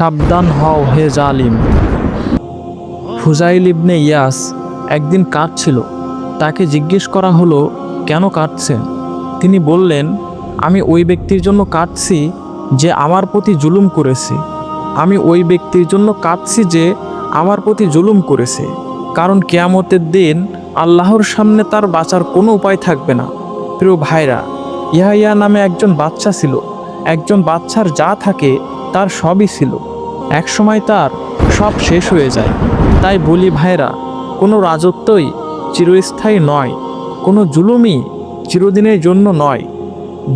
সাবধান হও হে জালিম। ফুজাইল ইবনে ইয়াস একদিন কাঁদছিল। তাকে জিজ্ঞেস করা হলো, কেন কাঁদছেন? তিনি বললেন, আমি ওই ব্যক্তির জন্য কাঁদছি যে আমার প্রতি জুলুম করেছে। আমি ওই ব্যক্তির জন্য কাঁদছি যে আমার প্রতি জুলুম করেছে, কারণ কিয়ামতের দিন আল্লাহর সামনে তার বাঁচার কোনো উপায় থাকবে না। প্রিয় ভাইরা, ইয়াহিয়া নামে একজন বাচ্চা ছিল। একজন বাচ্চার যা থাকে তার সবই ছিল। একসময় তার সব শেষ হয়ে যায়। তাই বলি ভাইরা, কোনো রাজত্বই চিরস্থায়ী নয়, কোনো জুলুমই চিরদিনের জন্য নয়।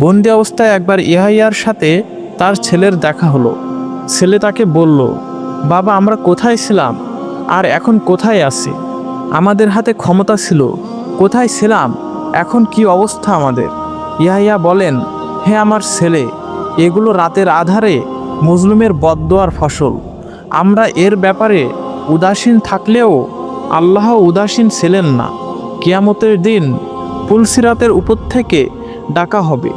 বন্দি অবস্থায় একবার ইয়াহিয়ার সাথে তার ছেলের দেখা হলো। ছেলে তাকে বলল, বাবা, আমরা কোথায় ছিলাম আর এখন কোথায় আছি? আমাদের হাতে ক্ষমতা ছিল, কোথায় ছিলাম, এখন কি অবস্থা আমাদের? ইয়াহিয়া বলেন, হে আমার ছেলে, এগুলো রাতের আধারে মজলুমের বদদোয়ার ফসল। আমরা এর ব্যাপারে উদাসীন থাকলেও আল্লাহ উদাসীন ছিলেন না। কিয়ামতের দিন পুলসিরাতের উপর থেকে ডাকা হবে।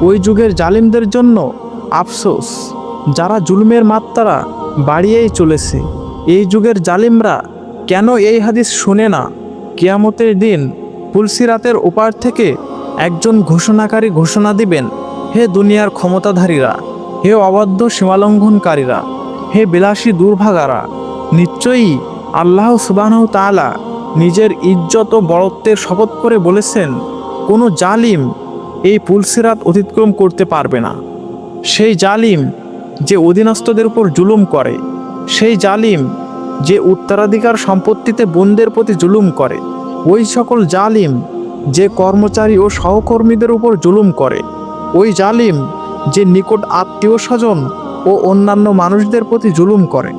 ওই যুগের জালিমদের জন্য আফসোস, যারা জুলুমের মাত্রা বাড়িয়েই চলেছে। এই যুগের জালিমরা কেন এই হাদিস শুনে না? কিয়ামতের দিন পুলসিরাতের ওপার থেকে একজন ঘোষণাকারী ঘোষণা দিবেন, হে দুনিয়ার ক্ষমতাধারীরা, হে অবাধ্য সীমালঙ্ঘনকারীরা, হে বিলাসী দুর্ভাগারা, নিশ্চয়ই আল্লাহ সুবহানাহু তাআলা নিজের ইজ্জত ও বড়ত্বের শপথ করে বলেছেন, কোনো জালিম এই পুলসিরাত অতিক্রম করতে পারবে না। সেই জালিম যে অধীনস্থদের উপর জুলুম করে, সেই জালিম যে উত্তরাধিকার সম্পত্তিতে বোনদের প্রতি জুলুম করে, ওই সকল জালিম যে কর্মচারী ও সহকর্মীদের উপর জুলুম করে, ওই জালিম যে নিকট আত্মীয় স্বজন ও অন্যান্য মানুষদের প্রতি জুলুম করে।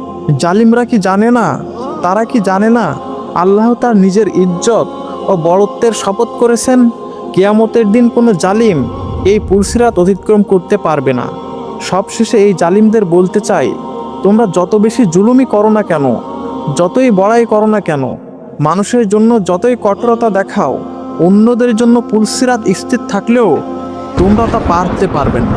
জালিমরা কি জানে না, তারা কি জানে না আল্লাহ তার নিজের ইজ্জত ও বড়ত্বের শপথ করেছেন, কিয়ামতের দিন কোনো জালিম এই পুলসিরাত অতিক্রম করতে পারবে না। সবশেষে এই জালিমদের বলতে চাই, তোমরা যত বেশি জুলুমই করো না কেন, যতই বড়াই করো না কেন, মানুষের জন্য যতই কঠোরতা দেখাও, অন্যদের জন্য পুলসিরাত স্থির থাকলেও তোমরা তা পারতে পারবে না।